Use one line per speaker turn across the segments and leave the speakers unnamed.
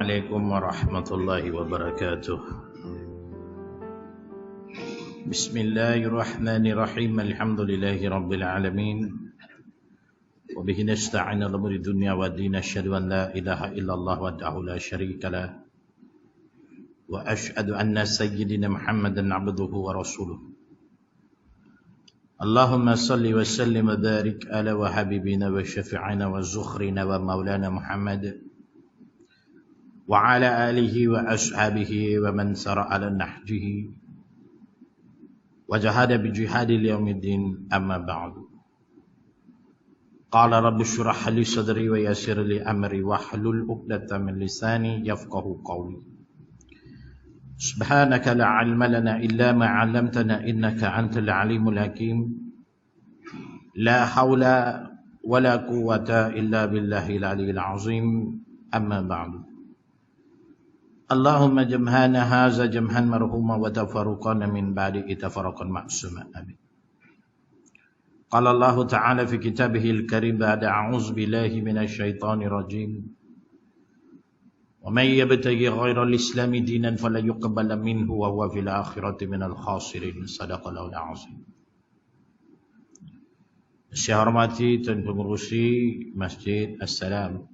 Assalamualaikum warahmatullahi wabarakatuh. Bismillahirrahmanirrahim. Alhamdulillahi rabbil alamin. Wa bihi nasta'inu ala umuri dunya wa din. Asyhadu an la ilaha illallah wahdahu la syarika lah. Wa asyhadu anna sayyidina Muhammadan abduhu wa rasuluh. Allahumma salli wa sallim wa barik ala wa habibina wa syafi'ina wa zukhrina wa maulana Muhammad wa ala alihi wa ashabihi wa man sara ala nahjihi wa jahada bi jihadi liyaumiddin, amma ba'du. Qala rabbi shrah li sadri wa yassir li amri wahlul 'uqdatam min lisani yafqahu qawli. Subhanaka la 'ilma lana illa ma 'allamtana innaka antal alimul hakim. La haula wa la quwwata illa billahil aliyyil azim, amma ba'du. Allahumma jamhana haza jamhan marhuma wa tafarruqana min ba'di tafarruqan ma'suma. Amin. Qala Allah Ta'ala fi kitabihil karim ba'da a'udzu billahi minasy syaithanir rajim. Wa may yabtaghi ghairal islami dinan fala yuqbala minhu wa huwa fil akhirati minal khasirin. Shadaqallahul azim. Saya hormati Tuan Pengurusi Masjid As-Salam,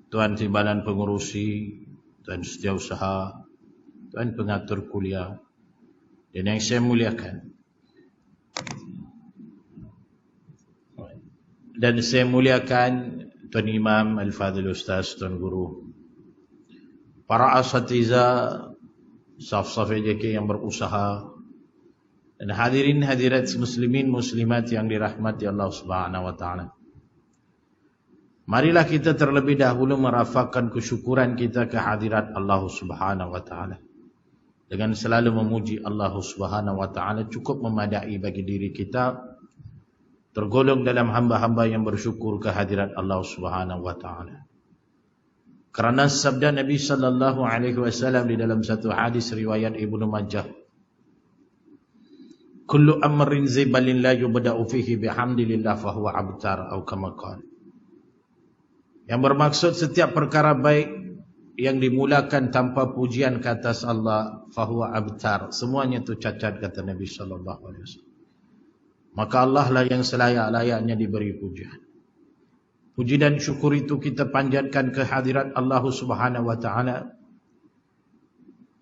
Tuan Timbalan Pengurusi, Tuan Setiausaha, Tuan Pengatur Kuliah, dan yang saya muliakan. Dan saya muliakan Tuan Imam Al-Fadhil Ustaz, Tuan Guru, para asatiza, saf-saf EJK yang berusaha, dan hadirin hadirat muslimin muslimat yang dirahmati Allah Subhanahu wa taala. Marilah kita terlebih dahulu merafakkan kesyukuran kita kehadirat Allah Subhanahu wa taala. Dengan selalu memuji Allah Subhanahu wa taala cukup memadai bagi diri kita tergolong dalam hamba-hamba yang bersyukur kehadirat Allah Subhanahu wa taala. Kerana sabda Nabi sallallahu alaihi wasallam di dalam satu hadis riwayat Ibnu Majah, kullu amrin zibalin la yubda'u fihi bihamdillah fa huwa abtar atau kama qala. Yang bermaksud setiap perkara baik yang dimulakan tanpa pujian ke atas Allah, fahuwa abtar, semuanya itu cacat, kata Nabi sallallahu alaihi wasallam. Maka Allah lah yang selayak-layaknya diberi pujian. Puji dan syukur itu kita panjatkan kehadirat Allah Subhanahu wa taala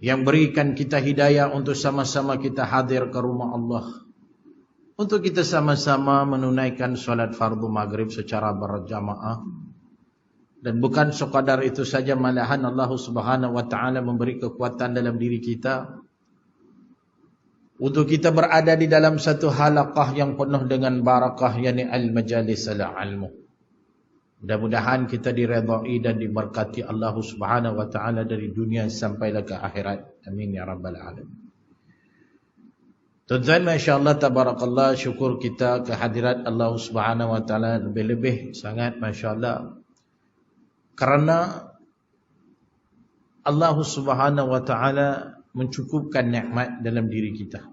yang berikan kita hidayah untuk sama-sama kita hadir ke rumah Allah, untuk kita sama-sama menunaikan solat fardu maghrib secara berjamaah. Dan bukan sekadar itu saja, malahan Allah Subhanahu wa taala memberi kekuatan dalam diri kita untuk kita berada di dalam satu halaqah yang penuh dengan barakah, yakni al-majalis al-ilmu. Mudah-mudahan kita diredai dan diberkati Allah Subhanahu wa taala dari dunia sampailah ke akhirat. Amin ya rabbal alamin. Tuan-tuan, masya-Allah tabarakallah, syukur kita kehadirat Allah Subhanahu wa taala lebih-lebih sangat, masya-Allah. Kerana Allah Subhanahu wa taala mencukupkan nikmat dalam diri kita,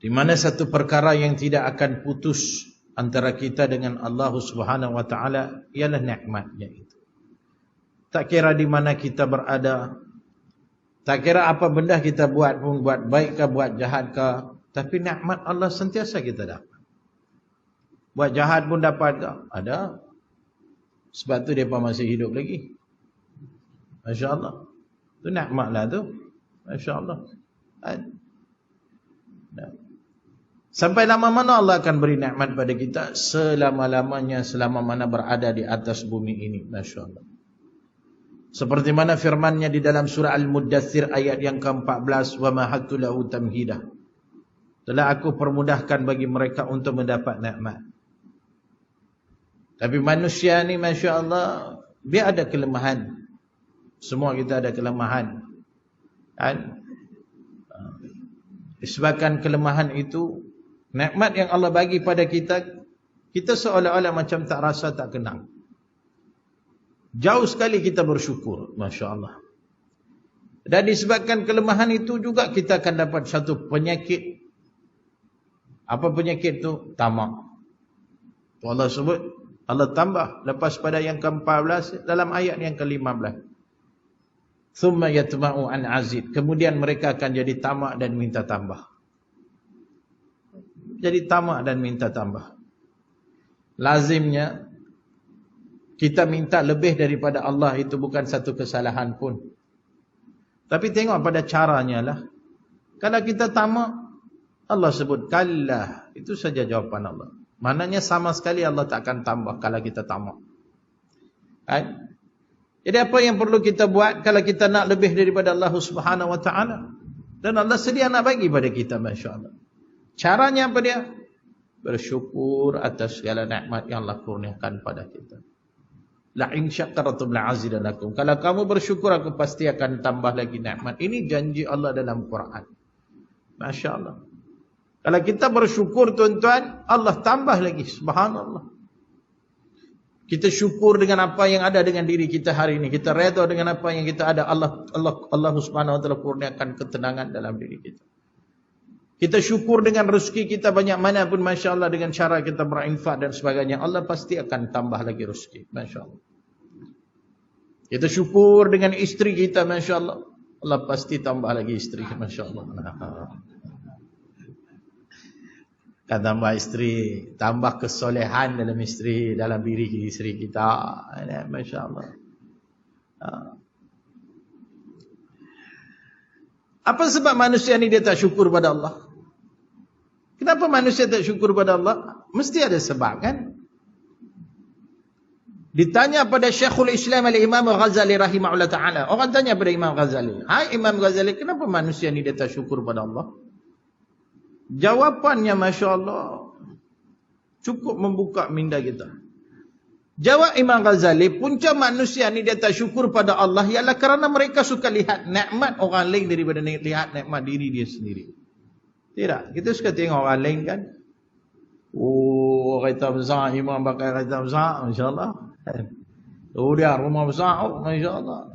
di mana satu perkara yang tidak akan putus antara kita dengan Allah Subhanahu wa taala ialah nikmatnya itu. Tak kira di mana kita berada, tak kira apa benda kita buat pun, buat baik ke buat jahat ke, tapi nikmat Allah sentiasa kita dapat. Buat jahat pun dapat ke? Ada. Sebab tu mereka masih hidup lagi. Masya Allah. Tu nikmat lah tu. Masya Allah. Sampai lama mana Allah akan beri nikmat pada kita? Selama-lamanya, selama mana berada di atas bumi ini. Masya Allah. Seperti mana firmannya di dalam surah Al-Muddathir ayat yang ke-14. Wa mahattu lahu tamhidah. Telah aku permudahkan bagi mereka untuk mendapat nikmat. Tapi manusia ni, Masya Allah, dia ada kelemahan. Semua kita ada kelemahan. Kan? Disebabkan kelemahan itu, nikmat yang Allah bagi pada kita, kita seolah-olah macam tak rasa, tak kenal. Jauh sekali kita bersyukur, Masya Allah. Dan disebabkan kelemahan itu juga kita akan dapat satu penyakit. Apa penyakit itu? Tamak. Allah sebut Allah tambah lepas pada yang ke-14 dalam ayat yang ke-15. Thumma yatma'u an azid. Kemudian mereka akan jadi tamak dan minta tambah. Jadi tamak dan minta tambah. Lazimnya kita minta lebih daripada Allah itu bukan satu kesalahan pun. Tapi tengok pada caranya lah. Kalau kita tamak, Allah sebut kallah. Itu saja jawapan Allah. Maknanya sama sekali Allah tak akan tambah kalau kita tamak. Right? Jadi apa yang perlu kita buat kalau kita nak lebih daripada Allah Subhanahu Wa Taala? Dan Allah sedia nak bagi pada kita, masya-Allah. Caranya apa dia? Bersyukur atas segala nikmat yang Allah kurniakan pada kita. La in syakartum la azidannakum. Kalau kamu bersyukur, aku pasti akan tambah lagi nikmat. Ini janji Allah dalam Quran. Masya-Allah. Kalau kita bersyukur, tuan-tuan, Allah tambah lagi. Subhanallah. Kita syukur dengan apa yang ada dengan diri kita hari ini. Kita redha dengan apa yang kita ada. Allah Subhanahu Wa Taala kurniakan ketenangan dalam diri kita. Kita syukur dengan rezeki kita banyak mana pun, masya-Allah, dengan cara kita berinfak dan sebagainya. Allah pasti akan tambah lagi rezeki, masya-Allah. Kita syukur dengan isteri kita, masya-Allah. Allah pasti tambah lagi isteri, masya-Allah. Kan tambah isteri, tambah kesolehan dalam isteri, dalam diri isteri kita, masya-Allah. Apa sebab manusia ni dia tak syukur pada Allah? Kenapa manusia tak syukur pada Allah? Mesti ada sebab, kan? Ditanya pada Syekhul Islam Al-Imam Ghazali rahimahullah ta'ala. Orang tanya pada Imam Ghazali, hai Imam Ghazali, kenapa manusia ni dia tak syukur pada Allah? Jawapannya, masya Allah, cukup membuka minda kita. Jawab Imam Ghazali, punca manusia ni dia tak syukur pada Allah ialah kerana mereka suka lihat nikmat orang lain daripada lihat nikmat diri dia sendiri. Tidak, kita suka tengok orang lain, kan? Oh, kereta besar, imam pakai kereta besar, masya-Allah. Oh, dia rumah besar, oh, masya-Allah.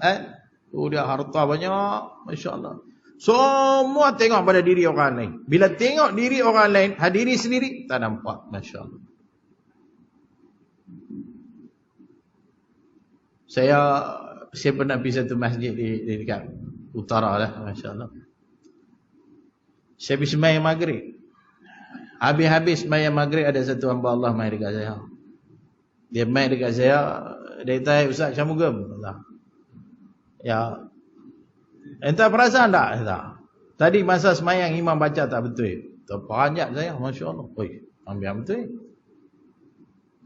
Oh, dia harta banyak, masya-Allah. Semua tengok pada diri orang lain. Bila tengok diri orang lain, diri sendiri tak nampak, masya-Allah. Saya pernah pergi satu masjid di dekat utara lah, masya-Allah. Saya pergi sembahyang maghrib. Habis-habis sembahyang maghrib, ada satu hamba Allah mai dekat saya. Dia mai dekat saya, dia kata, Ustaz Syamugam, ya, entah perasan tak? Tadi masa sembahyang imam baca tak betul. Terperanjat saya, masya-Allah. Oi, ambil betul.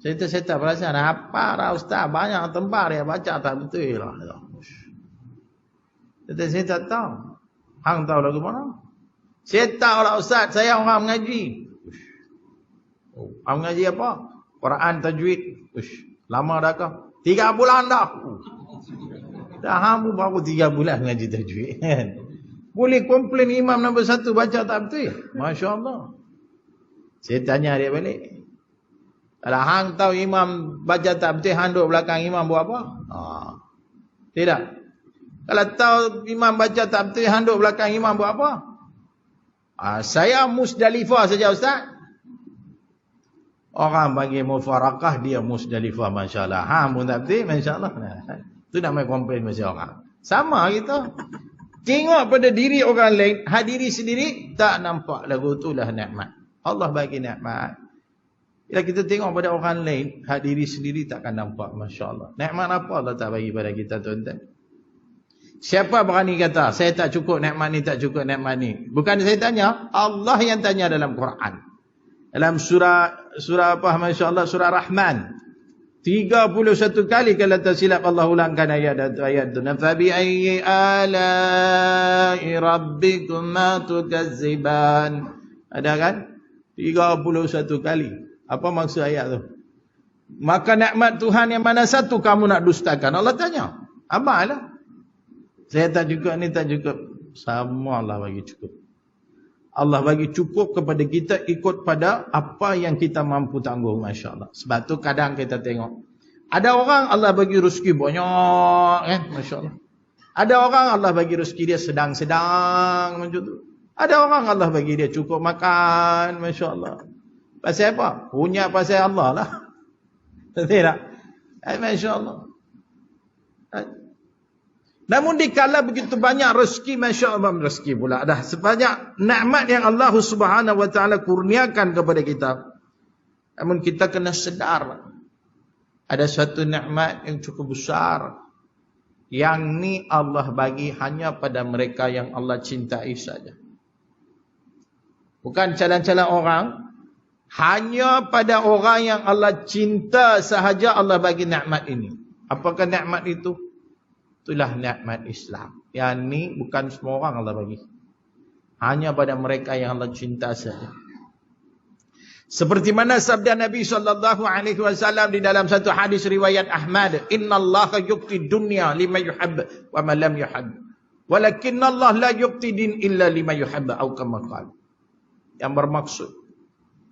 Saya tak perasan. Apa dah Ustaz, banyak tempat dia baca tak betul lah. Saya tak tahu. Hang tahu lagu mana? Saya tahu lah Ustaz, saya orang mengaji. Orang mengaji apa? Quran tajwid. Lama dah kah? 3 bulan dah. Dah hamu baru 3 bulan mengaji tajwid. Boleh komplain imam nombor 1 baca tak betul? Masya Allah. Saya tanya dia balik. Kalau hang tahu imam baca tak betul, hang duduk belakang imam buat apa? Tidak. Kalau tahu imam baca tak betul, hang duduk belakang imam buat apa? Saya Musdalifah saja Ustaz. Orang bagi mufarakah, dia Musdalifah, masya-Allah. Hang pun tak betul, masya-Allah. Itu nak main komplain masya orang. Sama kita. Tengok pada diri orang lain, diri sendiri tak nampak lagu itulah nikmat. Allah bagi nikmat. Bila kita tengok pada orang lain, diri sendiri takkan nampak, masya-Allah. Nikmat apa Allah tak bagi pada kita, tuan-tuan? Siapa berani kata saya tak cukup nikmat ni, tak cukup nikmat ni? Bukan saya tanya, Allah yang tanya dalam Quran. Dalam surah apa, masya-Allah, surah Rahman. 31 kali kalau tak silap Allah ulangkan ayat tu. Fa bi ayyi ala'i rabbikuma tukazziban. Ada kan? 31 kali. Apa maksud ayat tu? Maka nikmat Tuhan yang mana satu kamu nak dustakan? Allah tanya. Apalah? Saya tak cukup ni, tak cukup. Sama Allah bagi cukup. Allah bagi cukup kepada kita ikut pada apa yang kita mampu tanggung, masya-Allah. Sebab tu kadang kita tengok ada orang Allah bagi rezeki banyak, kan, masya-Allah. Ada orang Allah bagi rezeki dia sedang-sedang macam tu. Ada orang Allah bagi dia cukup makan, masya-Allah. Pasal apa? Punya pasal Allah lah. Tidak. Masya Allah. Namun dikala begitu banyak rezeki, Masya Allah, rezeki pula dah, sebanyak nikmat yang Allah Subhanahu wa taala kurniakan kepada kita. Namun kita kena sedar ada satu nikmat yang cukup besar, yang ni Allah bagi hanya pada mereka yang Allah cintai saja. Bukan calon-calon orang, hanya pada orang yang Allah cinta sahaja Allah bagi nikmat ini. Apakah nikmat itu? Itulah nikmat Islam. Yang ni bukan semua orang Allah bagi. Hanya pada mereka yang Allah cinta saja. Seperti mana sabda Nabi SAW di dalam satu hadis riwayat Ahmad, Inna Allah yuqti dunya lima yuhab wa ma lam yuhab. Walakinna Allah la yuqti din illa lima yuhab. Atau kama qala. Yang bermaksud,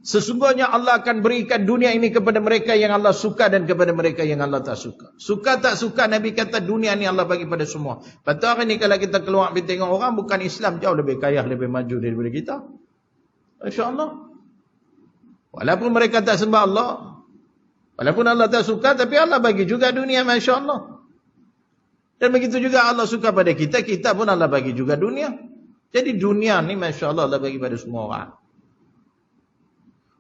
sesungguhnya Allah akan berikan dunia ini kepada mereka yang Allah suka dan kepada mereka yang Allah tak suka. Suka tak suka, Nabi kata dunia ni Allah bagi pada semua. Betul hari ni kalau kita keluar pergi tengok orang bukan Islam, jauh lebih kaya, lebih maju daripada kita. InsyaAllah. Walaupun mereka tak sembah Allah, walaupun Allah tak suka, tapi Allah bagi juga dunia, Masya Allah. Dan begitu juga Allah suka pada kita, kita pun Allah bagi juga dunia. Jadi dunia ni Masya Allah Allah bagi pada semua orang.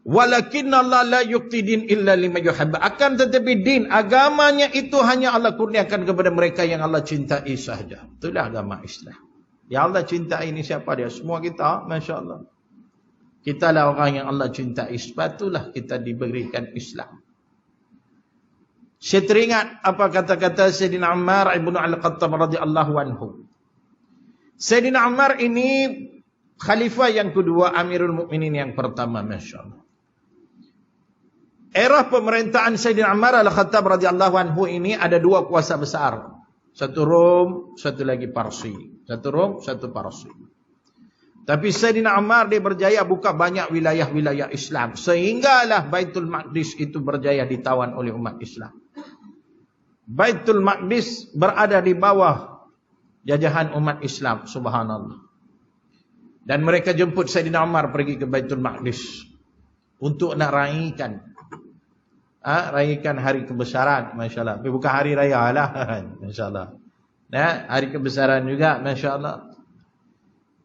Walakin Allah la yuqti din illa lima yuhab. Akan tetapi din, agamanya itu hanya Allah kurniakan kepada mereka yang Allah cintai sahaja. Itulah agama Islam. Yang Allah cintai ini siapa dia? Semua kita, Masya Allah. Kita lah orang yang Allah cintai. Sepatulah kita diberikan Islam. Saya teringat apa kata-kata Sayyidina Ammar ibn Al-Khattab radhiyallahu anhu. Sayyidina Ammar ini khalifah yang kedua, Amirul Mukminin yang pertama, Masya Allah. Era pemerintahan Sayyidina Ammar Al-Khattab radhiyallahu anhu ini ada dua kuasa besar. Satu Rom, satu lagi Parsi. Satu Rom, satu Parsi. Tapi Sayyidina Ammar dia berjaya buka banyak wilayah-wilayah Islam. Sehinggalah Baitul Maqdis itu berjaya ditawan oleh umat Islam. Baitul Maqdis berada di bawah jajahan umat Islam, subhanallah. Dan mereka jemput Sayyidina Ammar pergi ke Baitul Maqdis untuk nak raikan hari kebesaran, Masya Allah. Tapi bukan hari raya lah, Masya Allah. Hari kebesaran juga, Masya Allah.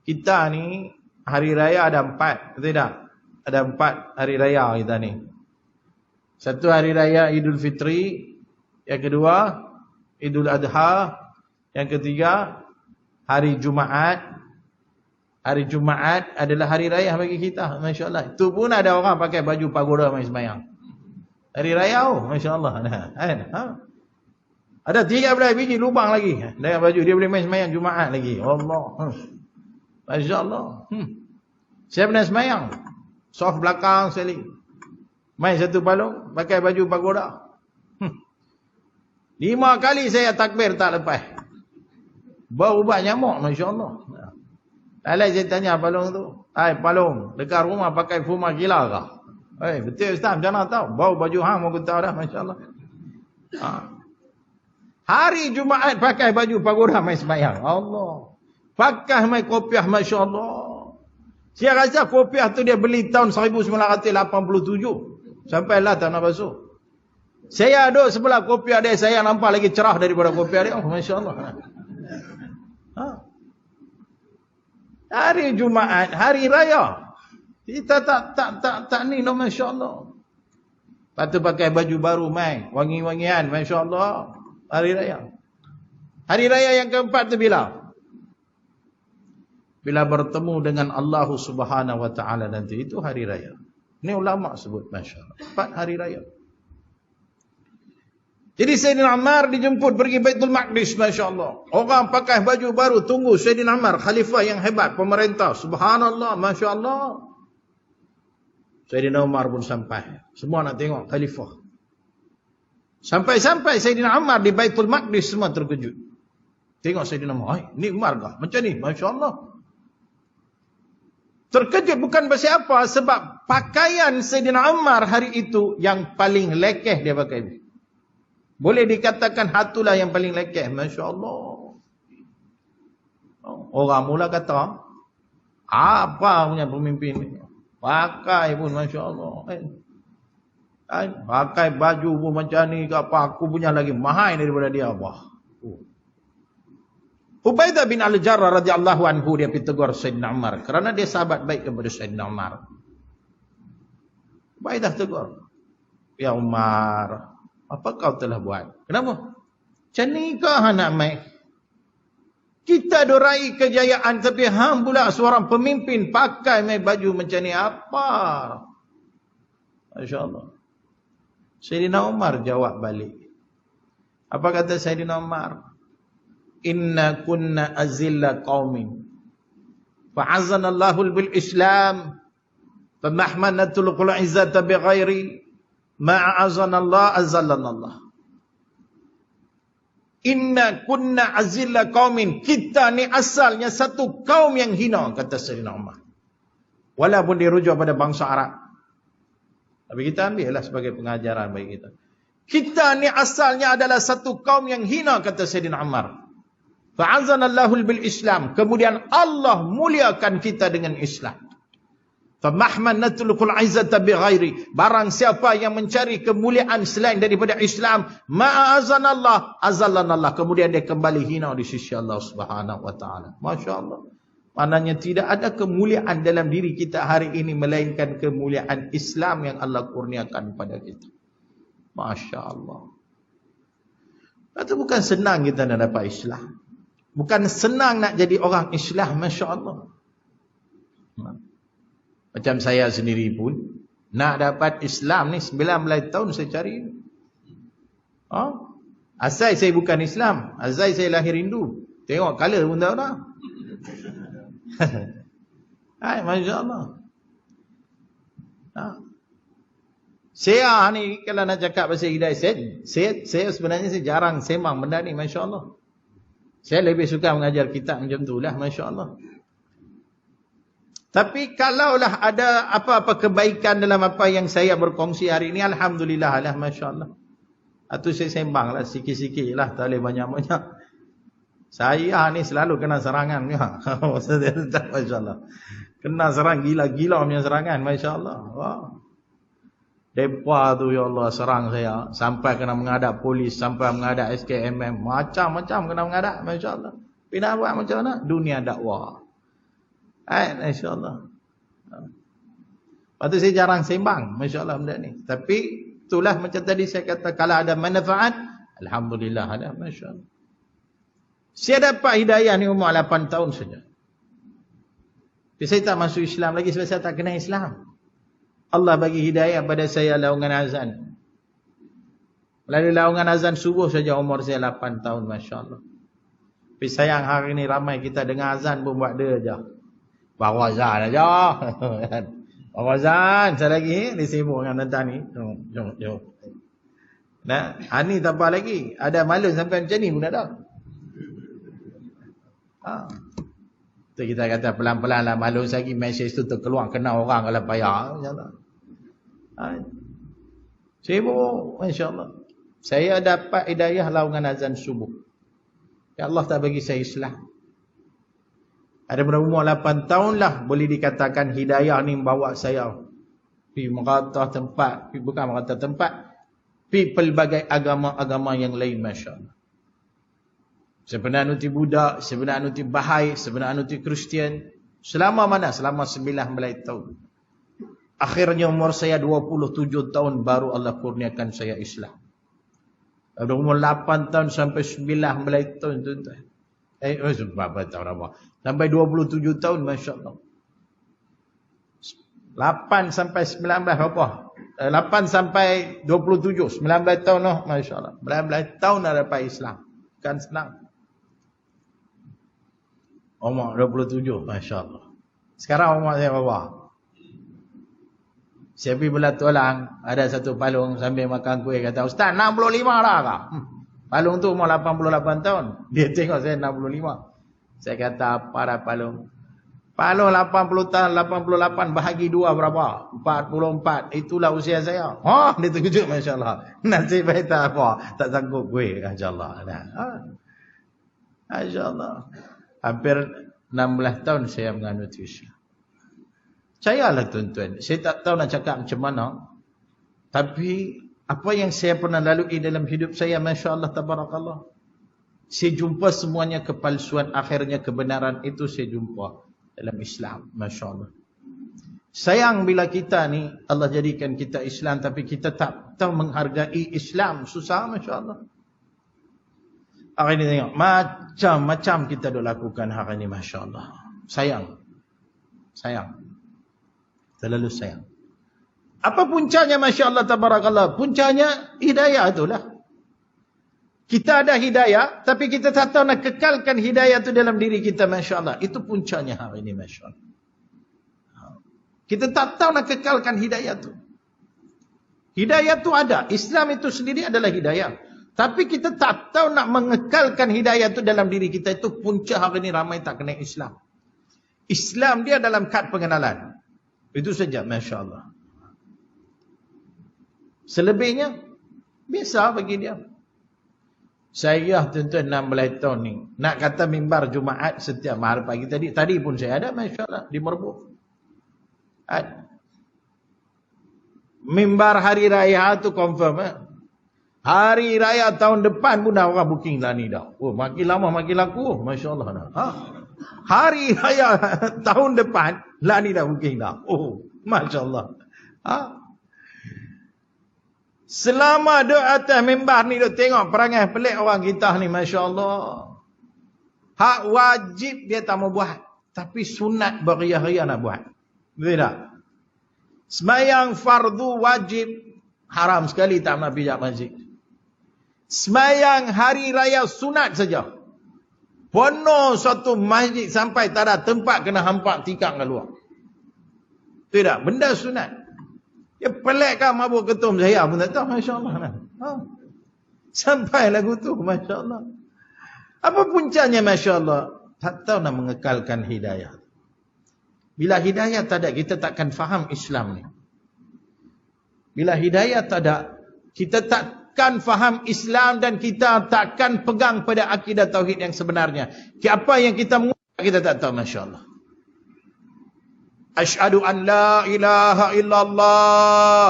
Kita ni hari raya ada 4, betul tak? Ada 4 hari raya kita ni. Satu hari raya Idul Fitri, yang kedua Idul Adha, yang ketiga hari Jumaat. Hari Jumaat adalah hari raya bagi kita, Masya Allah. Itu pun ada orang pakai baju pagoda main sembahyang. Hari raya, Masya Allah. Ada 13 biji lubang lagi dengan baju, dia boleh main sembahyang Jumaat lagi. Allah. Masya Allah. Saya pernah sembahyang soft belakang sekali, main satu balong, pakai baju pagoda. 5 kali saya takbir tak lepas. Bau ubat nyamuk, Masya Allah. Lalu saya tanya balong tu, balong dekat rumah pakai fuma gila kah? Betul Ustaz, macam mana tahu? Bau baju hang aku tahu dah, Masya Allah. Hari Jumaat pakai baju pagoda main sembahyang. Allah. Pakai main kopiah, Masya Allah. Saya rasa kopiah tu dia beli tahun 1987. Sampailah tak nak basuh. Saya duduk sebelah kopiah dia, saya nampak lagi cerah daripada kopiah dia. Masya Allah. Hari Jumaat, hari raya. Kita tak ni, no, Masya Allah. Lepas tu pakai baju baru main, wangi-wangian, Masya Allah. Hari raya. Hari raya yang keempat tu bila? Bila bertemu dengan Allah Subhanahu wa ta'ala nanti, itu hari raya. Ini ulama sebut, Masya Allah. 4 hari raya. Jadi Sayyidina Ammar dijemput pergi Baitul Maqdis, Masya Allah. Orang pakai baju baru, tunggu Sayyidina Ammar, khalifah yang hebat, pemerintah. Subhanallah, Masya Allah. Sayyidina Umar pun sampai. Semua nak tengok khalifah. Sampai-sampai Sayyidina Ammar di Baitul Maqdis, semua terkejut. Tengok Sayyidina Ammar, ni Umar kah? Macam ni, Masya Allah. Terkejut bukan pasal apa, sebab pakaian Sayyidina Ammar hari itu yang paling lekeh dia pakai. Boleh dikatakan hatulah yang paling lekeh, Masya Allah. Orang mula kata, apa punya pemimpin ni? Pakai pun, Masya Allah. Pakai baju pun macam ni ke apa, aku punya lagi mahal daripada dia. Wah. Ubaidah bin Al-Jarrah radhiyallahu anhu dia pergi tegur Sayyidina Umar kerana dia sahabat baik kepada Sayyidina Umar. Ubaidah tegur, "Ya Umar, apa kau telah buat? Kenapa? Macam ni ke anak mai? Kita dorai kejayaan tapi hang pula seorang pemimpin pakai mai baju macam ni apa?" Masya-Allah. Sayyidina Umar jawab balik. Apa kata Sayyidina Umar? "Inna kunna azilla qaumin fa'azana Allahu bil Islam famahmanatul qul izzata bighairi ma'azana Allah azallana Allah." Inna kunna azilla qaumin, kita ni asalnya satu kaum yang hina, kata Sayyidina Umar. Walaupun dirujuk pada bangsa Arab, tapi kita ambillah sebagai pengajaran bagi kita. Kita ni asalnya adalah satu kaum yang hina, kata Sayyidina Umar. Fa'azanallahu bil Islam, kemudian Allah muliakan kita dengan Islam. Famahmanatul qul izzata bighairi, barang siapa yang mencari kemuliaan selain daripada Islam, ma'azanallah azallanallah, kemudian dia kembali hina di sisi Allah Subhanahu wa taala. Masya-Allah. Maknanya tidak ada kemuliaan dalam diri kita hari ini melainkan kemuliaan Islam yang Allah kurniakan pada kita. Masya-Allah. Itu bukan senang kita nak dapat Islam. Bukan senang nak jadi orang Islam, masya-Allah. Macam saya sendiri pun nak dapat Islam ni 19 tahun saya cari. Asal saya bukan Islam, asal saya lahir Hindu. Tengok color pun tahu dah. Hai, masya-Allah. Saya ni kalau nak cakap pasal hidayah, saya sebenarnya saya jarang sembang benda ni, masya-Allah. Saya lebih suka mengajar kitab macam tu lah, masya-Allah. Tapi kalaulah ada apa-apa kebaikan dalam apa yang saya berkongsi hari ini, alhamdulillah lah, masya-Allah. Itu saya sembang lah sikit-sikit lah, tak boleh banyak-banyak. Saya ni selalu kena serangan ya. Masya-Allah. Kena serang gila-gila punya serangan, masya-Allah. Wah. Depa tu ya Allah serang saya sampai kena menghadap polis, sampai menghadap SKMM, macam-macam kena menghadap, masya-Allah. Tapi nak buat macam mana? Dunia dakwah. Masya-Allah. Lepas tu saya jarang sembang, masya-Allah benda ni. Tapi itulah macam tadi saya kata, kalau ada manfaat, alhamdulillah ada, masya-Allah. Saya dapat hidayah ni umur 8 tahun saja. Tapi saya tak masuk Islam lagi sebab saya tak kenal Islam. Allah bagi hidayah pada saya laungan azan. Melalui laungan azan subuh saja umur saya 8 tahun, masya-Allah. Tapi sayang hari ni ramai kita dengar azan pun buat dia aja. Baru azan aja. Baru azan, saya lagi disibuk dengan tentang ni. Jom. Nah, ani tak apa lagi. Ada malu sampai macam ni pun ada. Tu kita kata pelan-pelan lah, malu lagi mesej tu terkeluar kena orang kalau payah, insya-Allah. Sibuk, masya-Allah. Saya dapat hidayah laungan azan subuh. Ya Allah tak bagi saya Islam. Ada pada umur 8 tahun lah boleh dikatakan hidayah ni membawa saya pergi merata tempat, bukan merata tempat, pergi pelbagai agama-agama yang lain, masya-Allah. Sebenarnya anuti Buddha, sebenarnya anuti Bahai, sebenarnya anuti Kristian. Selama mana? Selama 19 tahun. Akhirnya umur saya 27 tahun baru Allah kurniakan saya Islam. Dari umur 8 tahun sampai 19 tahun tuan-tuan. Berapa tahun apa? Sampai 27 tahun, masya-Allah. 8 sampai 19 berapa? 8 sampai 27, 19 tahun lah, masya-Allah. 19 tahun dah dapat Islam. Bukan senang. Umur 27, masya-Allah. Sekarang umur saya berapa? Saya pergi bertualang, ada satu palung sambil makan kuih, kata, "Ustaz, 65 dah kah?" Palung tu umur 88 tahun. Dia tengok saya 65. Saya kata, "Apa dah palung?" "Palung 80 tahun, 88 bahagi 2 berapa?" 44. Itulah usia saya. Dia terkejut, masya-Allah. Nasib baik tak apa, tak sanggup kuih, masya-Allah. Masya-Allah. Hampir 16 tahun saya menganut Islam. Percayalah tuan-tuan, saya tak tahu nak cakap macam mana. Tapi apa yang saya pernah lalui dalam hidup saya, Masya Allah, tabarakallah, saya jumpa semuanya kepalsuan, akhirnya kebenaran itu saya jumpa dalam Islam. Masya Allah. Sayang bila kita ni Allah jadikan kita Islam tapi kita tak tahu menghargai Islam. Susah, Masya Allah. Hari ini tengok macam-macam kita dah lakukan hari ini, Masya Allah. Sayang. Terlalu sayang. Apa puncanya, Masya Allah, tabarakallah? Puncanya hidayah itulah. Kita ada hidayah, tapi kita tak tahu nak kekalkan hidayah itu dalam diri kita, Masya Allah. Itu puncanya hari ini, Masya Allah. Kita tak tahu nak kekalkan hidayah itu. Hidayah itu ada. Islam itu sendiri adalah hidayah. Tapi kita tak tahu nak mengekalkan hidayah itu dalam diri kita. Itu punca hari ini ramai tak kena Islam. Islam dia dalam kad pengenalan. Itu saja, Masya Allah. Selebihnya, biasa bagi dia. Saya tuan-tuan 16 tahun ni, nak kata mimbar Jumaat setiap hari pagi. Tadi pun saya ada, Masya Allah, di Merbuk. Mimbar hari raya tu confirm. Hari raya tahun depan pun dah orang booking lah ni dah. Oh, makin lama makin laku. Masya Allah dah. Hari raya tahun depan lah ni dah booking dah. Oh, Masya Allah. Selama duduk atas mimbar ni, duduk tengok perangai pelik orang kita ni, Masya Allah. Hak wajib dia tak mau buat. Tapi sunat beria-ria nak buat. Betul tak? Semayang fardu wajib, haram sekali tak nak pergi masjid. Semayang hari raya sunat saja. Penuh satu masjid sampai tak ada tempat kena hampak tikar kat luar. Betul tak? Benda sunat. Ya pelik kan mabuk ketum saya pun tak tahu, Masya Allah. Sampai lagu tu, Masya Allah. Apa puncanya, Masya Allah? Tak tahu nak mengekalkan hidayah. Bila hidayah tak ada, kita takkan faham Islam ni. Bila hidayah tak ada, kita takkan faham Islam dan kita takkan pegang pada akidah tauhid yang sebenarnya. Apa yang kita mengucap, kita tak tahu, Masya Allah. Asyhadu an la ilaha illallah.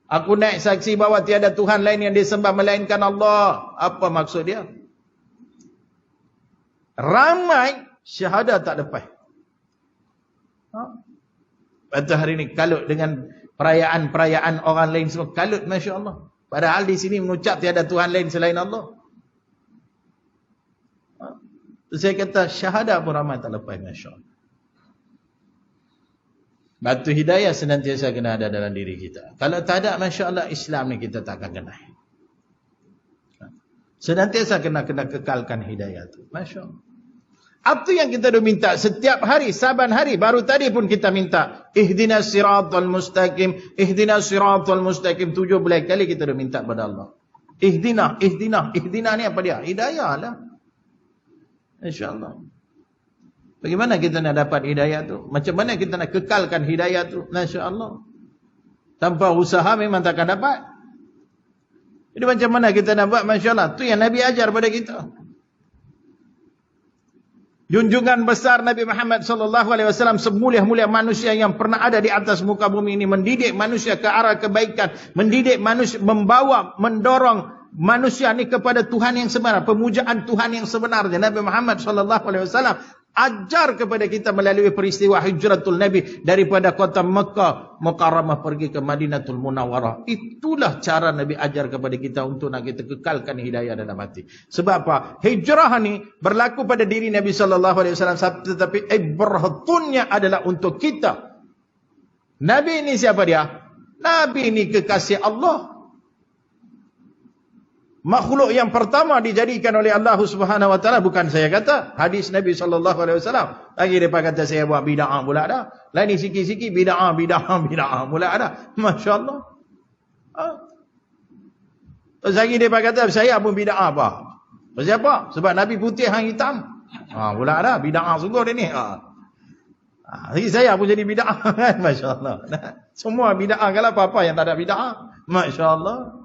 Aku naik saksi bahawa tiada Tuhan lain yang disembah melainkan Allah. Apa maksud dia? Ramai syahadah tak lepas. Pada hari ini kalut dengan perayaan-perayaan orang lain semua. Kalut, Masya Allah. Padahal di sini mengucap tiada Tuhan lain selain Allah. Saya kata syahadah pun ramai tak lepas, Masya Allah. Batu hidayah senantiasa kena ada dalam diri kita. Kalau tak ada, Masya Allah, Islam ni kita tak akan kenal. Senantiasa kena kekalkan hidayah tu, Masya Allah. Apa yang kita dah minta setiap hari, saban hari. Baru tadi pun kita minta, ihdinas siratal mustaqim, ihdinas siratal mustaqim. 17 kali kita dah minta kepada Allah. Ihdina ni apa dia? Hidayah lah. InsyaAllah. Bagaimana kita nak dapat hidayah tu? Macam mana kita nak kekalkan hidayah tu? Masya Allah. Tanpa usaha memang takkan dapat. Jadi macam mana kita nak buat? Masya Allah. Tu yang Nabi ajar pada kita. Junjungan besar Nabi Muhammad SAW, semulia-mulia manusia yang pernah ada di atas muka bumi ini, mendidik manusia ke arah kebaikan, mendidik manusia, membawa, mendorong manusia ini kepada Tuhan yang sebenar, pemujaan Tuhan yang sebenarnya. Nabi Muhammad SAW ajar kepada kita melalui peristiwa hijratul Nabi daripada kota Mekah Mukarramah pergi ke Madinatul Munawwarah. Itulah cara Nabi ajar kepada kita untuk nak kita kekalkan hidayah dalam hati. Sebab apa? Hijrah ni berlaku pada diri Nabi SAW, tetapi ibratunnya adalah untuk kita. Nabi ini siapa dia? Nabi ini kekasih Allah. Makhluk yang pertama dijadikan oleh Allah Subhanahu Wa Taala, bukan saya kata, hadis Nabi SAW. Lagi depa kata saya buat bid'ah pula dah. Lain sikit-sikit bid'ah pula dah. Masya-Allah. Lagi depa kata saya pun bid'ah apa? Pasal apa? Sebab Nabi putih hang hitam. Pula dah bid'ah sungguh dia ni. Lagi saya pun jadi bid'ah kan, masya-Allah. Semua bid'ah, kalau apa-apa yang tak ada bid'ah. Masya-Allah.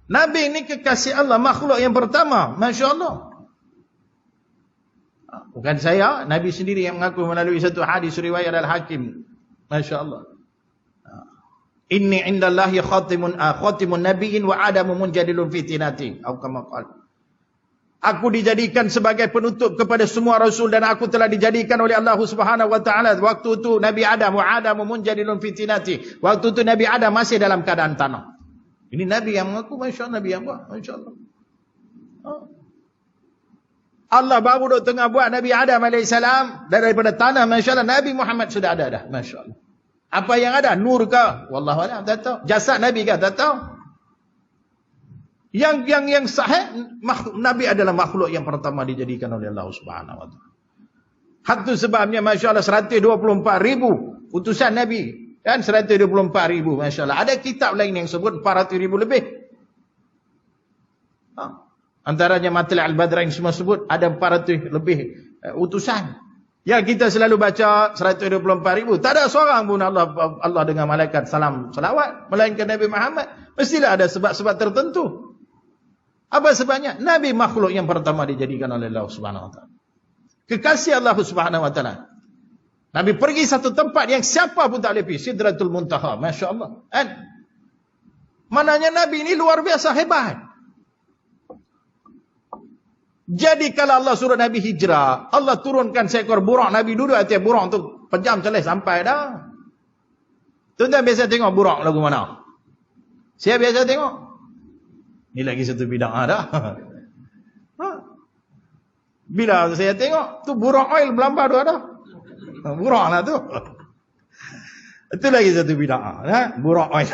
Nabi ini kekasih Allah, makhluk yang pertama. Masya Allah. Bukan saya, Nabi sendiri yang mengaku melalui satu hadis riwayat Al-Hakim. Masya Allah. Inni indallahi khatimun nabiyyin wa adamu munjadilun fi tinati. Atau kama qala. Aku dijadikan sebagai penutup kepada semua rasul dan aku telah dijadikan oleh Allah Subhanahu wa taala. Waktu itu Nabi Adam wa adamu munjadilun fi tinati. Waktu itu Nabi Adam masih dalam keadaan tanah. Ini Nabi yang mengaku, masya-Allah, Nabi yang buat, masya-Allah. Allah baru tengah buat Nabi Adam alaihissalam daripada tanah, masya-Allah. Nabi Muhammad sudah ada dah, masya-Allah. Apa yang ada? Nur ke? Wallahu a'lam, tak tahu. Jasad Nabi ke? Tak tahu. Yang sahih, Nabi adalah makhluk yang pertama dijadikan oleh Allah Subhanahu wa taala. Itu sebabnya masya-Allah 124,000 utusan Nabi. Kan 124,000, masya-Allah. Ada kitab lain yang sebut 400,000 lebih. Antaranya Matlai' al-Badrain semua sebut ada 400 lebih utusan. Yang kita selalu baca 124,000. Tak ada seorang pun Allah dengan malaikat salam salawat melainkan Nabi Muhammad. Mestilah ada sebab-sebab tertentu. Apa sebabnya? Nabi makhluk yang pertama dijadikan oleh Allah Subhanahu wa taala. Kekasih Allah Subhanahu wa taala. Nabi pergi satu tempat yang siapa pun tak boleh pergi, Sidratul Muntaha, masya-Allah. Kan? Mananya Nabi ini luar biasa hebat. Jadi kalau Allah suruh Nabi hijrah, Allah turunkan seekor buruk, Nabi duduk atas buruk tu pejam celeh sampai dah. Tuan-tuan biasa tengok buruk lagu mana? Saya biasa tengok. Ni lagi satu bid'ah dah. Bila saya tengok tu buruk oil Belamba tu ada. Buruk lah tu. Itu lagi satu bid'ah, buruk oil.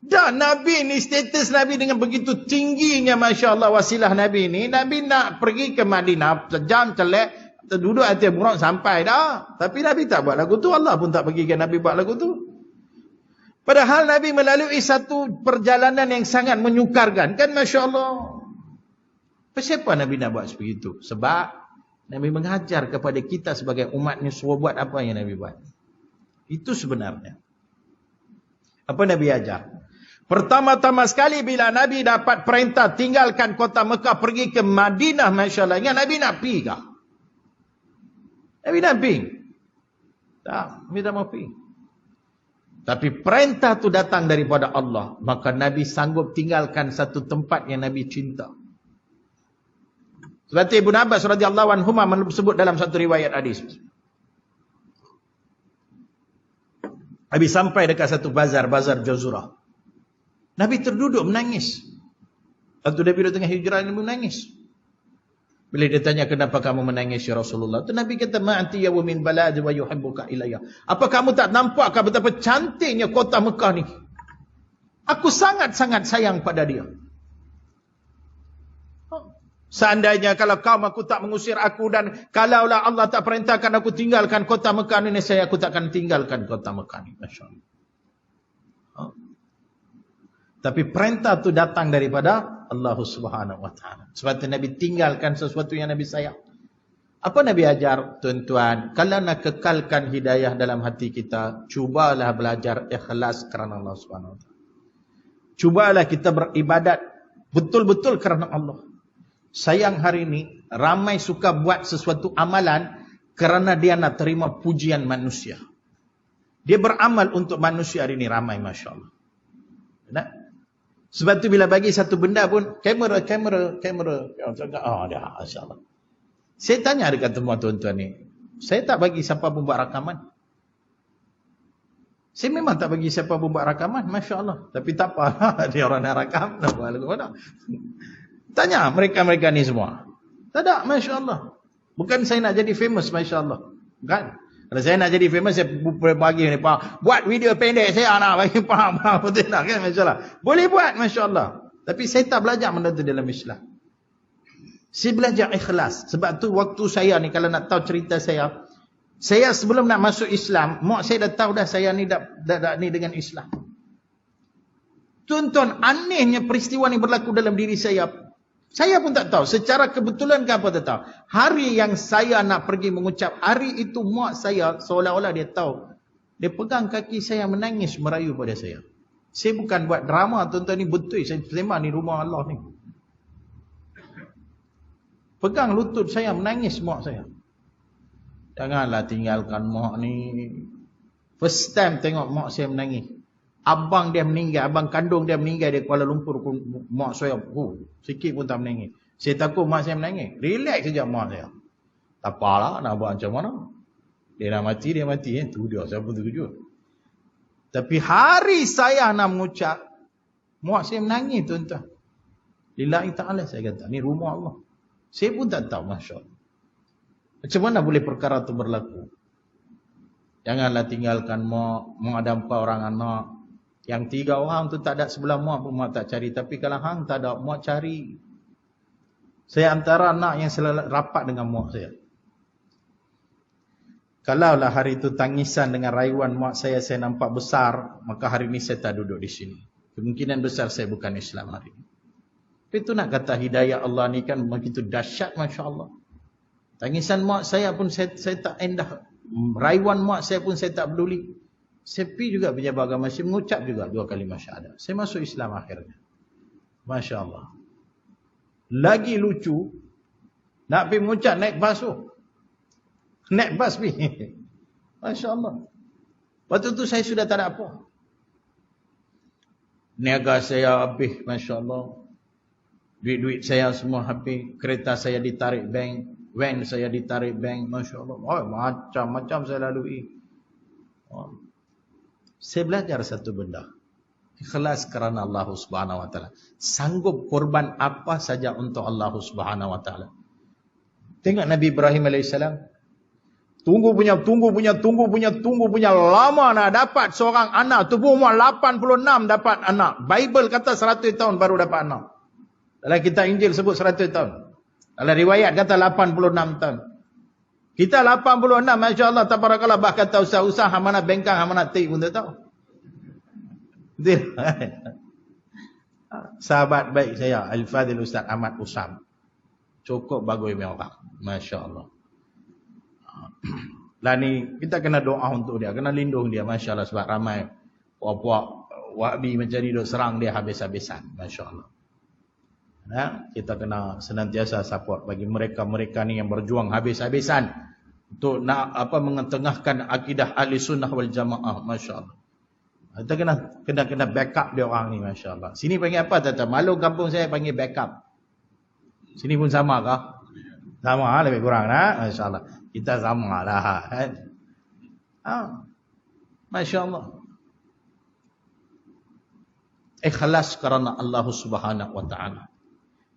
Dan Nabi ni, status Nabi dengan begitu tingginya, masya Allah, wasilah Nabi ni. Nabi nak pergi ke Madinah, sejam celek, duduk atas buruk sampai dah. Tapi Nabi tak buat lagu tu, Allah pun tak pergikan Nabi buat lagu tu. Padahal Nabi melalui satu perjalanan yang sangat menyukarkan, kan, masya Allah. Kenapa Nabi nak buat sebegitu? Sebab Nabi mengajar kepada kita sebagai umatnya suruh buat apa yang Nabi buat. Itu sebenarnya. Apa Nabi ajar? Pertama-tama sekali bila Nabi dapat perintah tinggalkan kota Mekah pergi ke Madinah, masya-Allah. Ingat Nabi nak pergi kah? Nabi nak pergi? Tak, Nabi tak mau pergi. Tapi perintah tu datang daripada Allah, maka Nabi sanggup tinggalkan satu tempat yang Nabi cinta. Seperti Ibnu Abbas radhiyallahu anhu menyebut dalam satu riwayat hadis. Nabi sampai dekat satu bazar Jazurah. Nabi terduduk menangis. Waktu Nabi tengah hijrah, Nabi menangis. Bila dia tanya, kenapa kamu menangis ya Rasulullah? Itu Nabi kata, ma'ati ya wa min balad wa yuhibbuka ilayya. Apa kamu tak nampakkah betapa cantiknya kota Mekah ni? Aku sangat-sangat sayang pada dia. Seandainya kalau kaum aku tak mengusir aku dan kalaulah Allah tak perintahkan aku tinggalkan kota Mekah ni, saya aku takkan tinggalkan kota Mekah ni. Masya-Allah. Tapi perintah tu datang daripada Allah Subhanahu wa taala. Sebab tu Nabi tinggalkan sesuatu yang Nabi sayang. Apa Nabi ajar, tuan-tuan? Kalau nak kekalkan hidayah dalam hati kita, cubalah belajar ikhlas kerana Allah Subhanahu wa taala. Cubalah kita beribadat betul-betul kerana Allah. Sayang hari ini ramai suka buat sesuatu amalan kerana dia nak terima pujian manusia. Dia beramal untuk manusia hari ini ramai, masya-Allah. Nah, sebab tu bila bagi satu benda pun kamera. Oh dah, masya-Allah. Saya tanya dekat semua tuan-tuan ni, saya tak bagi siapa pun buat rakaman. Saya memang tak bagi siapa pun buat rakaman, masya-Allah. Tapi tak apa, dia orang nak rakam, nak buat lagu mana. Tanya mereka-mereka ni semua. Tak ada, masya-Allah. Bukan saya nak jadi famous, masya-Allah. Bukan. Kalau saya nak jadi famous, saya bagi ni, buat video pendek, saya nak bagi faham, betul tak kan, masya-Allah. Boleh buat, masya-Allah. Tapi saya tak belajar benda tu dalam Islam. Saya belajar ikhlas. Sebab tu waktu saya ni, kalau nak tahu cerita saya sebelum nak masuk Islam, mak saya dah tahu dah saya ni dah ni dengan Islam. Tuan-tuan, anehnya peristiwa ni berlaku dalam diri saya. Saya pun tak tahu. Secara kebetulan ke apa tak tahu. Hari yang saya nak pergi mengucap, hari itu mak saya seolah-olah dia tahu. Dia pegang kaki saya menangis merayu pada saya. Saya bukan buat drama, tuan-tuan, ni betul. Saya memang ni rumah Allah ni. Pegang lutut saya menangis mak saya. Janganlah tinggalkan mak ni. First time tengok mak saya menangis. Abang dia meninggal, abang kandung dia meninggal di Kuala Lumpur. Mak saya, sikit pun tak menangis. Saya takut mak saya menangis. Relax saja mak saya. Tak apalah, nak buat macam mana. Dia nak mati, dia mati. Itu dia, saya pun terkejut. Tapi hari saya nak mengucap, mak saya menangis tuan-tuan. Lillahi ta'ala saya kata, ni rumah Allah. Saya pun tak tahu, Masya Allah. Macam mana boleh perkara itu berlaku? Janganlah tinggalkan mak ada 4 orang anak. Yang 3 orang tu tak ada sebelah mak pun mak tak cari. Tapi kalau hang tak ada, mak cari. Saya antara anak yang selalu rapat dengan mak saya. Kalaulah hari itu tangisan dengan rayuan mak saya nampak besar, maka hari ini saya tak duduk di sini. Kemungkinan besar saya bukan Islam hari ini. Tapi itu nak kata hidayah Allah ni kan begitu dahsyat, Masya Allah. Tangisan mak saya pun saya tak endah. Rayuan mak saya pun saya tak peduli. Saya pergi juga pejabat agama, saya mengucap juga 2 kali syahadat. Saya masuk Islam akhirnya. Masya Allah. Lagi lucu, nak pergi mengucap naik bas tu. Naik bas pergi. Masya Allah. Waktu tu saya sudah tak ada apa. Niaga saya habis, Masya Allah. Duit-duit saya semua habis. Kereta saya ditarik bank. Van saya ditarik bank. Masya Allah. Macam-macam saya lalui. Saya belajar satu benda. Ikhlas kerana Allah Subhanahu Wa Taala. Sanggup korban apa saja untuk Allah Subhanahu Wa Taala. Tengok Nabi Ibrahim AS. Tunggu punya. Lama nak dapat seorang anak. Tu pun umur 86 dapat anak. Bible kata 100 tahun baru dapat anak. Dalam kitab Injil sebut 100 tahun. Dalam riwayat kata 86 tahun. Kita 86, Masya Allah, tabarakallah, bah kata usah-usah, hamana bengkang, hamana tik pun tak tahu. Betul. Sahabat baik saya, Al-Fadhil Ustaz Ahmad Usam. Cukup bagus punya orang. Masya Allah. Lah ni, kita kena doa untuk dia, kena lindung dia, Masya Allah, sebab ramai puak-puak Wahbi macam ni, duk serang dia habis-habisan. Masya Allah. Nah, kita kena senantiasa support bagi mereka-mereka ni yang berjuang habis-habisan untuk nak mengetengahkan akidah ahli sunnah wal jamaah. Masya Allah. Kita kena backup dia orang ni, Masya Allah. Sini panggil apa tata? Malu kampung saya panggil backup. Sini pun sama kah? Sama lebih kurang lah. Masya Allah. Kita sama lah. Masya Allah. Ikhlas kerana Allah Subhanahu Wa Taala.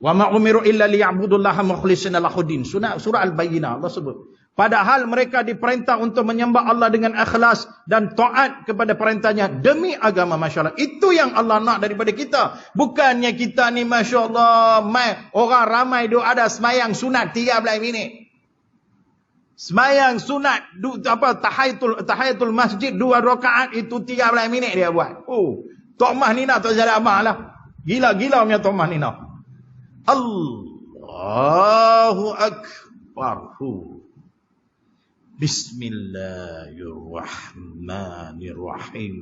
Wa ma umiru illa liya'budullaha mukhlishina lahuddin. Surah Al-Bayyinah Allah sebut. Padahal mereka diperintah untuk menyembah Allah dengan ikhlas dan taat kepada perintahnya demi agama, Masya Allah. Itu yang Allah nak daripada kita. Bukannya kita ni, Masya Allah, orang ramai ada semayang sunat 13 minit. Semayang sunat tahiyatul masjid 2 rakaat itu 13 minit dia buat. Tok Mah Nina tak jadi amal lah. Gila-gila punya Tok Mah Nina. Allahu Akbar. Bismillahirrahmanirrahim.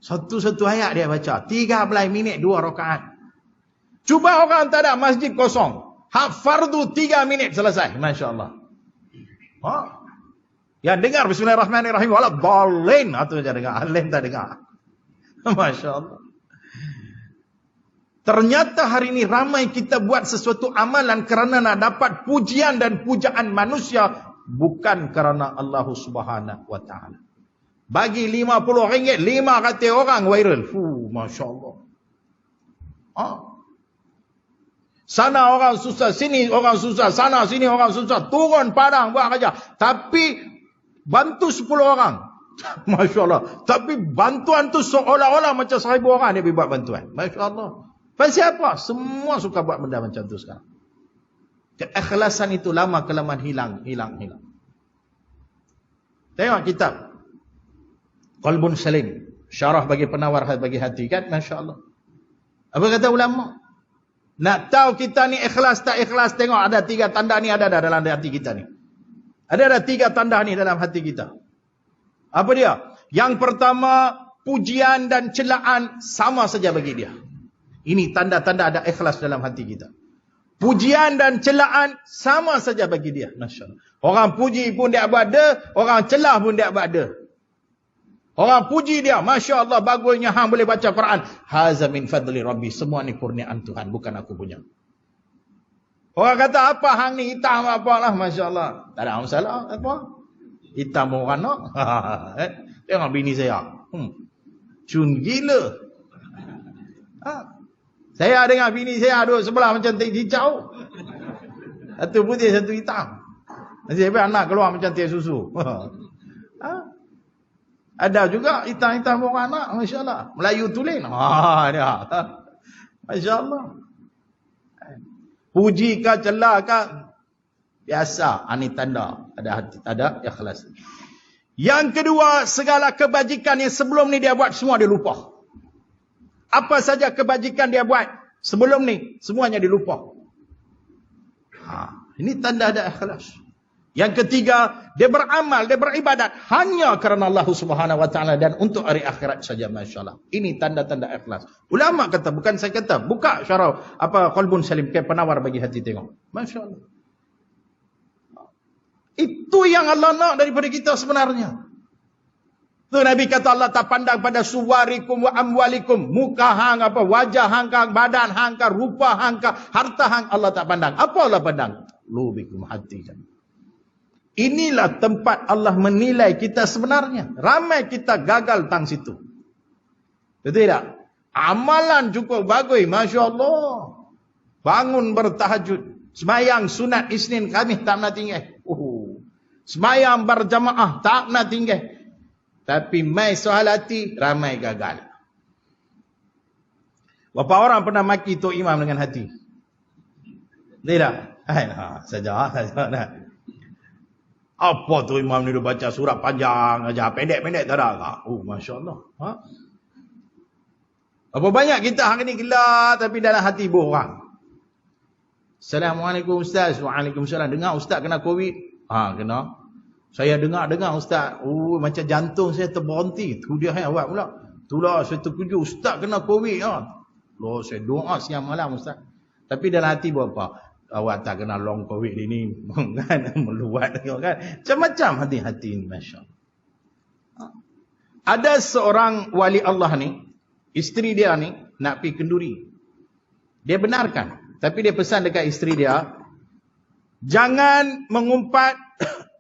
Satu-satu ayat dia baca. 13 minit 2 rakaat. Cuba orang tak ada masjid kosong. Hak fardu 3 minit selesai. Masya Allah. Yang dengar Bismillahirrahmanirrahim. Walau dalin. Atau dia dengar. Alim tak dengar. Masya Allah. Ternyata hari ini ramai kita buat sesuatu amalan kerana nak dapat pujian dan pujaan manusia, bukan kerana Allah Subhanahu Wa Taala. Bagi RM50, 500 orang viral. Masya Allah. Sana orang susah, sini orang susah, sana sini orang susah, turun padang buat kerja. Tapi bantu 10 orang. Masya Allah. Tapi bantuan tu seolah-olah macam 1000 orang dia buat bantuan. Masya Allah. Pasal apa? Semua suka buat benda macam tu sekarang. Keikhlasan itu lama-kelamaan hilang. Tengok kitab Qalbun Salim, syarah bagi penawar bagi hati kan, Masya Allah. Apa kata ulama? Nak tahu kita ni ikhlas tak ikhlas, tengok ada 3 tanda ni ada dalam hati kita ni. Ada 3 tanda ni dalam hati kita. Apa dia? Yang pertama, pujian dan celaan sama saja bagi dia. Ini tanda-tanda ada ikhlas dalam hati kita. Pujian dan celaan sama saja bagi dia. Masya Allah. Orang puji pun dia buat ada, orang celah pun dia buat ada. Orang puji dia, Masya Allah, bagusnya hang boleh baca Quran. Haza min fadli Rabbi. Semua ni kurniaan Tuhan, bukan aku punya. Orang kata, apa hang ni hitam apalah, Masya Allah. Tak ada masalah, apa? Hitam orang nak. Tengok bini saya. Cun gila. Saya dengan bini saya duduk sebelah macam teh hijau. Satu putih, satu hitam. Nasib baik anak keluar macam teh susu. Ada juga hitam-hitam orang anak, Masya Allah. Melayu tulen. Dia. Masya Allah. Puji kah, celah kah, biasa. Ini tanda. Ada hati, ada ikhlas. Yang kedua, segala kebajikan yang sebelum ni dia buat, semua dia lupa. Apa saja kebajikan dia buat sebelum ni, semuanya dia lupa. Ini tanda ada ikhlas. Yang ketiga, dia beramal, dia beribadat hanya kerana Allah Subhanahu Wa Taala dan untuk hari akhirat saja, masya-Allah. Ini tanda-tanda ikhlas. Ulama kata, bukan saya kata, buka syarah Qalbun Salim, kayak penawar bagi hati tengok. Masya-Allah. Itu yang Allah nak daripada kita sebenarnya. Tu Nabi kata Allah tak pandang pada suwarikum wa amwalikum, muka hang apa, wajah hang, badan hang, rupa hang, harta hang, Allah tak pandang. Apa Allah pandang? Lubikum, hati kan. Inilah tempat Allah menilai kita sebenarnya. Ramai kita gagal tang situ. Betul tak? Amalan cukup bagus, Masya Allah. Bangun bertahajud. Semayang sunat Isnin Khamis tak nak tinggal. Semayang berjamaah tak nak tinggal. Tapi mai soal hati, ramai gagal. Berapa orang pernah maki Tok Imam dengan hati? Tidak? Saja. Apa tu imam ni dia baca surat panjang aja, pendek-pendek tak ada. Masya Allah. Apa banyak kita hari ni gila tapi dalam hati bohong. Assalamualaikum Ustaz. Waalaikumsalam. Dengar Ustaz kena COVID? Kena. Saya dengar Ustaz. Macam jantung saya terberhenti. Tu dia yang awak pula. Itulah saya terkejut. Ustaz kena COVID. Loh, saya doa siang malam Ustaz. Tapi dalam hati buat apa? Awak tak kena long COVID ini. Kan? Meluat. Kan? Macam-macam hati-hati ini. Masya Allah. Ada seorang wali Allah ni. Isteri dia ni nak pergi kenduri. Dia benarkan. Tapi dia pesan dekat isteri dia. Jangan mengumpat.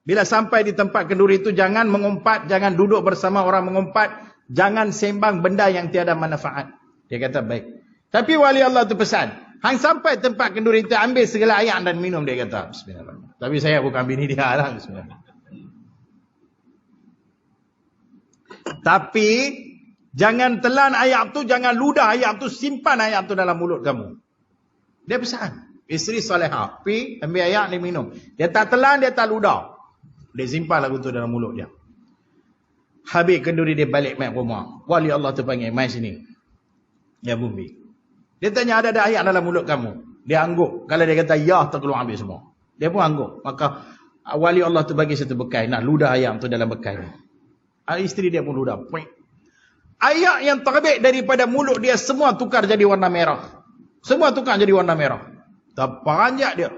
Bila sampai di tempat kenduri itu, jangan mengumpat, jangan duduk bersama orang mengumpat, jangan sembang benda yang tiada manfaat. Dia kata baik. Tapi wali Allah itu pesan, hang sampai tempat kenduri itu, ambil segala air dan minum, dia kata. Bismillahirrahmanirrahim. Tapi saya bukan bini dia lah. Bismillahirrahmanirrahim. Tapi jangan telan air itu, jangan ludah air itu, simpan air itu dalam mulut kamu. Dia pesan. Isteri salihah, pergi ambil air dan minum. Dia tak telan, dia tak ludah. Dia simpan lagu tu dalam mulut dia. Habis kenduri dia balik main rumah. Wali Allah tu panggil, mai sini. Ya bumi. Dia tanya, ada ayat dalam mulut kamu? Dia angguk. Kalau dia kata ya, terkeluar ambil semua. Dia pun angguk. Maka wali Allah tu bagi satu bekai. Nak ludah ayat tu dalam bekai. Isteri dia pun ludah. Ayat yang terbit daripada mulut dia semua tukar jadi warna merah. Semua tukar jadi warna merah. Terperanjat dia.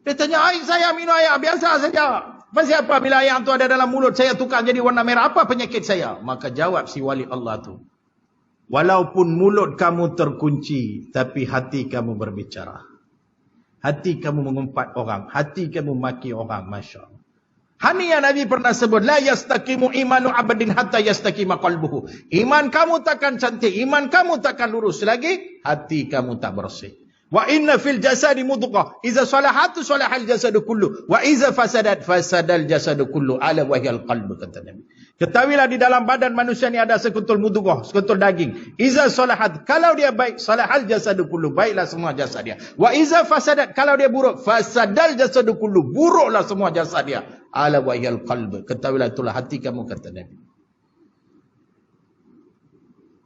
Dia tanya, saya minum air biasa saja. Pasal apa bila air itu ada dalam mulut saya tukar jadi warna merah? Apa penyakit saya? Maka jawab si wali Allah tu. Walaupun mulut kamu terkunci, tapi hati kamu berbicara. Hati kamu mengumpat orang. Hati kamu maki orang. Masya Allah. Hani yang Nabi pernah sebut. La yastakimu imanu abadin hatta yastakima qalbuhu. Iman kamu takkan cantik. Iman kamu takkan lurus lagi. Hati kamu tak bersih. Wa inna fil jasadi mudghah idza salahat salahal jasadu kullu wa idza fasadat fasadal jasadu kullu ala wahyal qalb, kata Nabi. Ketahuilah di dalam badan manusia ni ada sekutul mudghah, sekutul daging. Idza salahat, kalau dia baik, salahal jasadu kullu, baiklah semua jasad dia. Wa idza fasadat, kalau dia buruk, fasadal jasadu kullu, buruklah semua jasad dia. Ala wahyal qalb, ketahuilah itulah hati kamu, kata Nabi.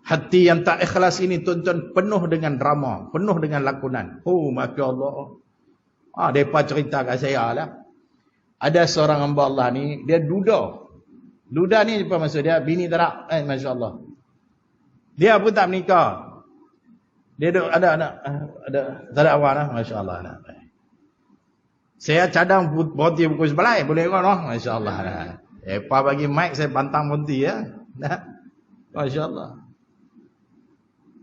Hati yang tak ikhlas ini tuan-tuan penuh dengan drama, penuh dengan lakonan. Masya Allah. Mereka cerita kat saya lah. Ada seorang hamba Allah ni, dia duda. Duda ni apa maksud dia? Bini terak. Masya Allah. Dia pun tak menikah. Dia ada tak ada awal lah. Masya Allah. Saya cadang berhenti pukul 11. Boleh kan? Masya Allah. Apa bagi mic saya pantang berhenti ya. Masya Allah.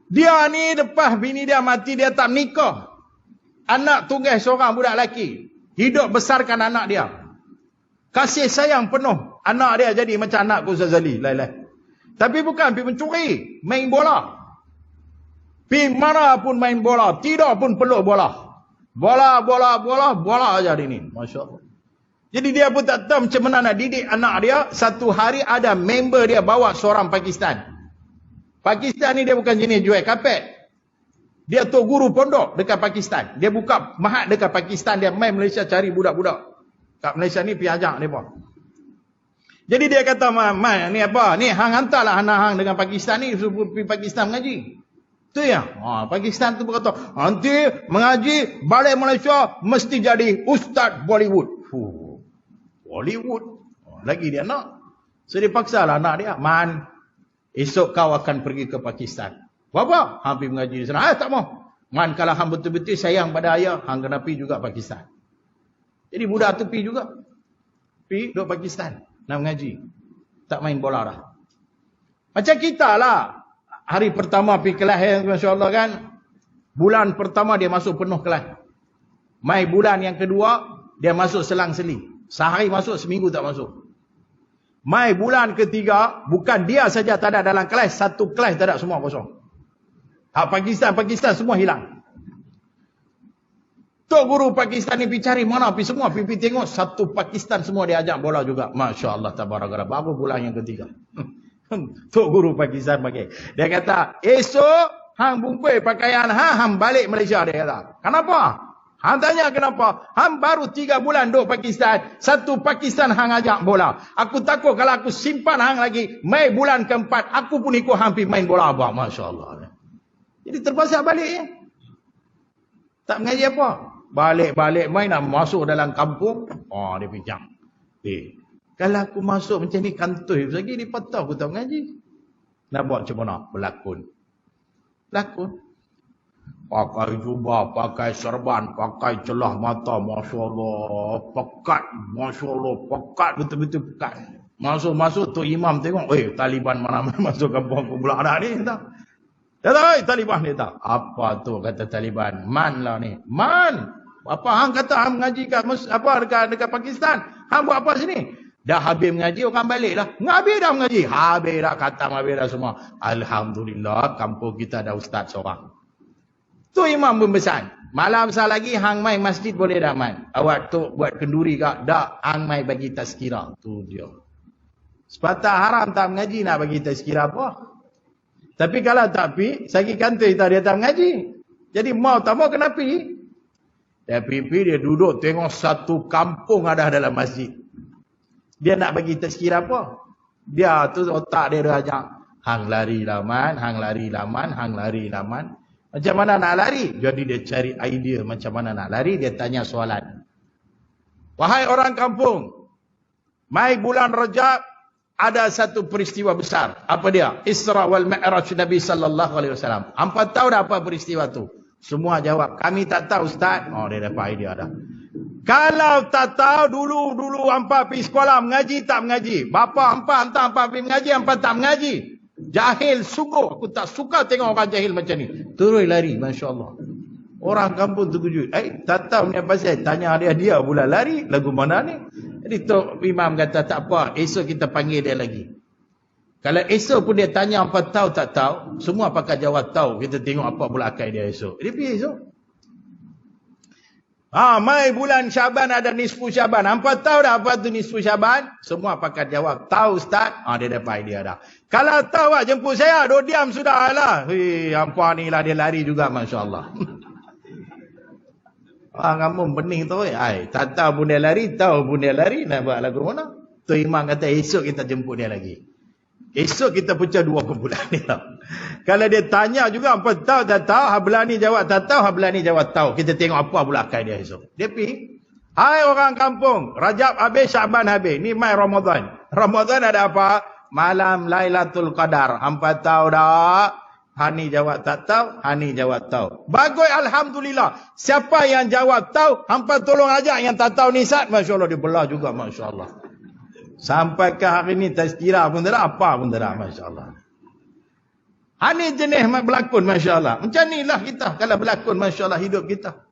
Dia ni lepas bini dia mati, dia tak nikah. Anak tunggal seorang budak lelaki. Hidup besarkan anak dia. Kasih sayang penuh. Anak dia jadi macam anak Ustaz Zali. Lain-lain. Tapi bukan pergi mencuri. Main bola. Pergi mana pun main bola. Tidak pun peluk bola. Bola aja hari ni. Masya Allah. Jadi dia pun tak tahu macam mana nak didik anak dia. Satu hari ada member dia bawa seorang Pakistan. Pakistan ni dia bukan jenis jual kapet. Dia tu guru pondok dekat Pakistan. Dia buka mahat dekat Pakistan. Dia main Malaysia cari budak-budak. Kat Malaysia ni pergi ajak dia pun. Jadi dia kata, ni apa? Ni hang hantarlah anak hang dengan Pakistan ni. Suruh pergi Pakistan mengaji. Tu ya. Pakistan tu berkata, nanti mengaji balik Malaysia mesti jadi Ustaz Bollywood. Bollywood. Lagi dia nak. So dia paksalah anak dia. Man, esok kau akan pergi ke Pakistan. Bapa, hang pergi mengaji di sana. Tak mau. Man, kalau hang betul-betul sayang pada ayah, hang kena pergi juga Pakistan. Jadi budak tu pergi juga. Pergi duduk Pakistan. Nak mengaji. Tak main bola dah. Macam kita lah. Hari pertama pergi kelas, Masya Allah kan. Bulan pertama dia masuk penuh kelas. Mai bulan yang kedua, dia masuk selang-seli. Sehari masuk, seminggu tak masuk. Mai bulan ketiga, bukan dia saja tak ada dalam kelas. Satu kelas tak ada, semua kosong. Pakistan semua hilang. Tok guru Pakistan ni pergi cari mana, pergi semua, pergi tengok. Satu Pakistan semua dia ajak bola juga. Masya Allah, tabarakallah. Baru bulan yang ketiga. Tok guru Pakistan pakai. Dia kata, esok hang bungkui pakaian hang balik Malaysia. Dia kata, kenapa? Hang tanya kenapa? Hang baru 3 bulan duduk Pakistan. Satu Pakistan hang ajak bola. Aku takut kalau aku simpan hang lagi, mai bulan keempat, aku pun ikut hang pergi main bola abang. Masya Allah. Jadi terpaksa balik ya. Tak mengaji apa. Balik main nak masuk dalam kampung. Dia pinjam. Kalau aku masuk macam ni kantoi lagi, dia patah aku tak mengaji. Nak buat macam mana? Berlakon. Pakai jubah, pakai serban, pakai celah mata. Masya Allah. Pekat. Masya Allah. Pekat. Betul-betul pekat. Masuk tu imam tengok. Taliban mana-mana masuk kampung aku pula ada ni. Tak? Dia tahu, Taliban dia tahu. Apa tu kata Taliban? Man lah ni. Man. Apa hang kata hang mengaji dekat Pakistan? Hang buat apa sini? Dah habis mengaji, orang balik lah. Habis dah mengaji. Habis dah khatam, habis dah semua. Alhamdulillah, kampung kita ada ustaz seorang. Tu imam pembesan. Malam sah lagi, hang main masjid boleh dah main. Awak tu buat kenduri kak? Tak, hang main bagi tazkirah. Tu dia. Sepatah haram tak mengaji nak bagi tazkirah apa? Tapi kalau tak pergi, sagi kantoi tak dia tak mengaji. Jadi mau tak mau kena pergi. Dia pergi, dia duduk tengok satu kampung ada dalam masjid. Dia nak bagi tazkirah apa? Dia tu otak dia ajak. Hang lari laman, hang lari laman, hang lari laman. Macam mana nak lari? Jadi dia cari idea macam mana nak lari. Dia tanya soalan. Wahai orang kampung, mai bulan Rajab, ada satu peristiwa besar. Apa dia? Isra wal Mi'raj Nabi sallallahu alaihi wasallam. Hampa tahu dah apa peristiwa tu? Semua jawab, kami tak tahu Ustaz. Dia dapat idea dah. Kalau tak tahu, dulu hampa pergi sekolah mengaji tak mengaji. Bapa hampa hantar hampa pergi mengaji, hampa tak mengaji. Jahil sungguh. Aku tak suka tengok orang jahil macam ni. Terus lari, Masya Allah. Orang kampung terkejut. Tak tahu ni apa saya. Tanya dia pula lari. Lagu mana ni? Jadi Tok Imam kata, tak apa, esok kita panggil dia lagi. Kalau esok pun dia tanya apa tahu tak tahu, semua pakai jawab tahu. Kita tengok apa pula akal dia esok. Dia pergi esok. Mai bulan Syaban ada nisfu Syaban. Hampa tahu dah apa tu nisfu Syaban? Semua pakai jawab tahu Ustaz. Dia dapat idea dah. Kalau tahu jemput saya, duk diam sudah lah. Hampa ni lah dia lari juga, Masya Allah. Orang kampung bening tu. Tak tahu pun dia lari, tahu pun dia lari. Nak buat lagu mana? Tu imam kata esok kita jemput dia lagi. Esok kita pecah 2 kumpulan ni lah. Kalau dia tanya juga apa tahu tak tahu, habelah ni jawab tak tahu, habelah ni jawab tahu. Kita tengok apa pula akal dia esok. Dia pergi. Hai orang kampung, Rajab habis, Syaban habis. Ni mai Ramadan. Ramadan ada apa? Malam Lailatul Qadar. Hampa tahu dah? Hani jawab tak tahu, Hani jawab tahu. Bagus, alhamdulillah. Siapa yang jawab tahu, hampa tolong ajak yang tak tahu ni Ustaz. Masya-Allah dia belah juga, masya-Allah. Sampai ke hari ni tazkirah pun tak ada, apa pun tak ada, masya-Allah. Hani jenis berlakon, masya-Allah. Macam inilah kita kalau berlakon, masya-Allah hidup kita.